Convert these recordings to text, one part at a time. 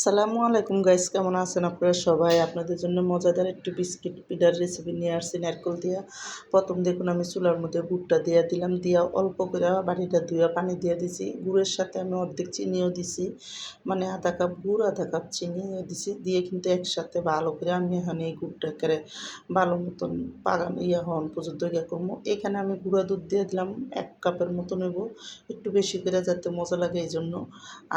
সালামু আলাইকুম গাইস, কেমন আছেন আপনারা সবাই? আপনাদের জন্য মজাদার একটু বিস্কিট পিঠার রেসিপি নিয়ে আসছি নারকেল দিয়া। প্রথম দেখুন আমি চুলার মধ্যে গুড়টা দিয়ে দিলাম, দিয়া অল্প করে বাটিটা ধুয়ে পানি দিয়ে দিছি। গুড়ের সাথে আমি অর্ধেক চিনিও দিছি, মানে আধা কাপ গুড় আধা কাপ চিনি দিছি। দিয়ে কিন্তু একসাথে ভালো করে আমি এখানে এই গুড়টা করে ভালো মতন পাগানো হওয়ান পর্যন্ত করবো। এখানে আমি গুঁড়া দুধ দিয়ে দিলাম 1 কাপের মতো নেব, একটু বেশি করে যাতে মজা লাগে এই জন্য।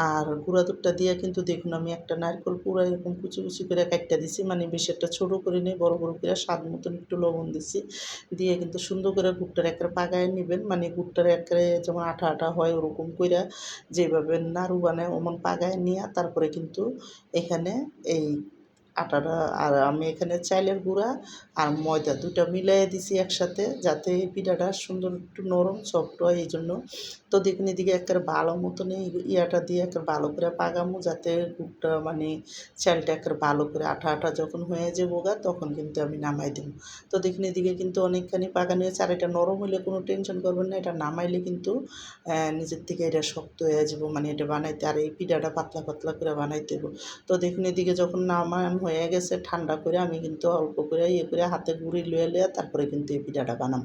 আর গুঁড়া দুধটা দিয়ে কিন্তু দেখুন আমি একটা নারকেল পুরো এরকম কুচি কুচি করে কাটটা দিছি, মানে বেশি একটা ছোটো করে নিয়ে বড় বড় করে স্বাদ মতন একটু লবণ দিছি। দিয়ে কিন্তু সুন্দর করে গুড়টার একটা পাগায় নেবেন, মানে গুড়টার একেবারে যেমন আঠা আঠা হয় ওরকম করে যেভাবে নাড়ু বানায় ওমন পাগায় নিয়ে তারপরে কিন্তু এখানে এই আটাটা, আর আমি এখানে চাইলের গুঁড়া আর ময়দা দুটো মিলাই দিছি একসাথে, যাতে এই পিঠাটা সুন্দর একটু নরম সফট হয় এই জন্য। তো দেখুন এদিকে একেবারে ভালো মতন এই ইয়াটা দিয়ে একেবারে ভালো করে পাগামো, যাতে গুড়টা মানে চালটা একেবারে ভালো করে আঠা আঠা যখন হয়ে যাবো তখন কিন্তু আমি নামাই দেবো। তো দেখুন এদিকে কিন্তু অনেকখানি পাকানো হয়েছে। আর এটা নরম হলে কোনো টেনশন করবেন না, এটা নামাইলে কিন্তু নিজের থেকে এটা শক্ত হয়ে যাবো, মানে এটা বানাইতে আর এই পিঠাটা পাতলা পাতলা করে বানাইতে হবে। তো দেখুন এদিকে যখন নামানো হয়ে গেছে ঠান্ডা করে আমি কিন্তু অল্প করে করে হাতে গুঁড়ি লয়ে লয়ে তারপরে কিন্তু এই পিঠাটা বানাম।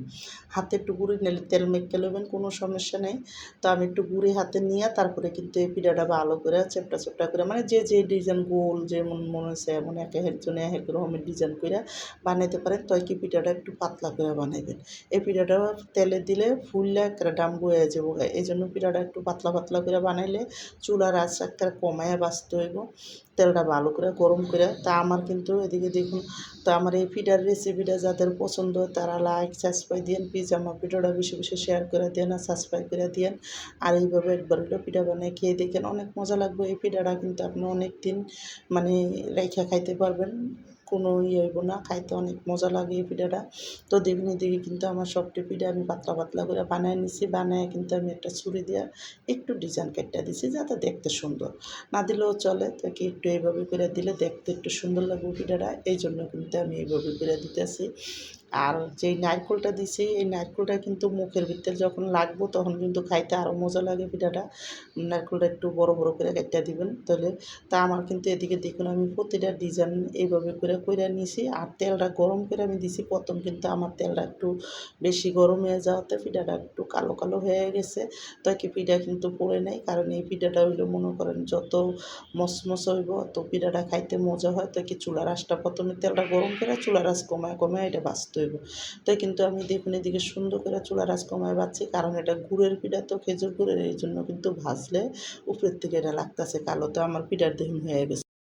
হাতে একটু গুঁড়ি নিলে তেল মেখে নেবেন, কোনো সমস্যা নেই। তো আমি একটু গুঁড়ি হাতে নিয়ে তারপরে কিন্তু এই পিঠাটা ভালো করে চেপটা চেপটা করে, মানে যে যে ডিজাইন গোল যেমন মনে হচ্ছে এমন এক একজনে এক রকমের ডিজাইন করে বানাইতে পারেন। তো কি পিঠাটা একটু পাতলা করে বানাইবেন। এই পিঠাটা তেলে দিলে ফুললে একটা ডাম্বু হয়ে যাবো, এই জন্য পিঠাটা একটু পাতলা পাতলা করে বানাইলে চুলার আঁচ একটা কমায় বাঁচতে হইব। তেলটা ভালো করে গরম করে তা আমার কিন্তু এদিকে দেখুন। তো আমার এই পিঠার রেসিপিটা যাদের পছন্দ তারা লাইক সাবস্ক্রাইব দিয়েন, প্লিজ আমার ভিডিওটা বেশি বেশি শেয়ার করে দেন আর সাবস্ক্রাইব করে দিয়েন। আর এইভাবে একবার হলো পিঠা বানিয়ে খেয়ে দেখেন, অনেক মজা লাগবে। এই পিঠাটা কিন্তু আপনি অনেক দিন মানে রেখে খাইতে পারবেন, কোনো হইব না, খাইতে অনেক মজা লাগে এই পিঠাটা। তো দেখুন এদিকে কিন্তু আমার সবটি পিঠা আমি পাতলা পাতলা করে বানিয়ে নিছি, বানিয়ে কিন্তু আমি একটা ছুরি দিয়ে একটু ডিজাইন কেটে দিছি যাতে দেখতে সুন্দর, না দিলেও চলে। তো কি একটু এইভাবে করে দিলে দেখতে একটু সুন্দর লাগবে পিঠাটা, এই জন্য কিন্তু আমি এইভাবে করে দিতেছি। আর যেই নারকেলটা দিছি এই নারকেলটা কিন্তু মুখের ভিতরে যখন লাগবো তখন কিন্তু খাইতে আরও মজা লাগে পিঠাটা। নারকেলটা একটু বড় বড় করে কেটে দিবেন তাহলে। তা আমার কিন্তু এদিকে দেখুন আমি প্রতিটা ডিজাইন এইভাবে করে কইরা নিছি। আর তেলটা গরম করে আমি দিছি প্রথম, কিন্তু আমার তেলটা একটু বেশি গরম হয়ে যাওয়াতে পিঠাটা একটু কালো কালো হয়ে গেছে। তো কি পিঠা কিন্তু পড়ে নাই, কারণ এই পিঠাটা হইলে মনে করেন যত মচমচ হইব তো পিঠাটা খাইতে মজা হয়। তো কি চুলার আঁচটা প্রথমে তেলটা গরম করে চুলার আঁচ কমায় কমায় এটা বাছতে হইব। তাই কিন্তু আমি দেখুন এদিকে সুন্দর করে চুলার আঁচ কমায় বাছছি, কারণ এটা গুড়ের পিঠা তো খেজুর গুড়ের, এই জন্য কিন্তু ভাজলে উপরের থেকে এটা লাগতেছে কালো। তো আমার পিঠার দেখুন হয়ে গেছে।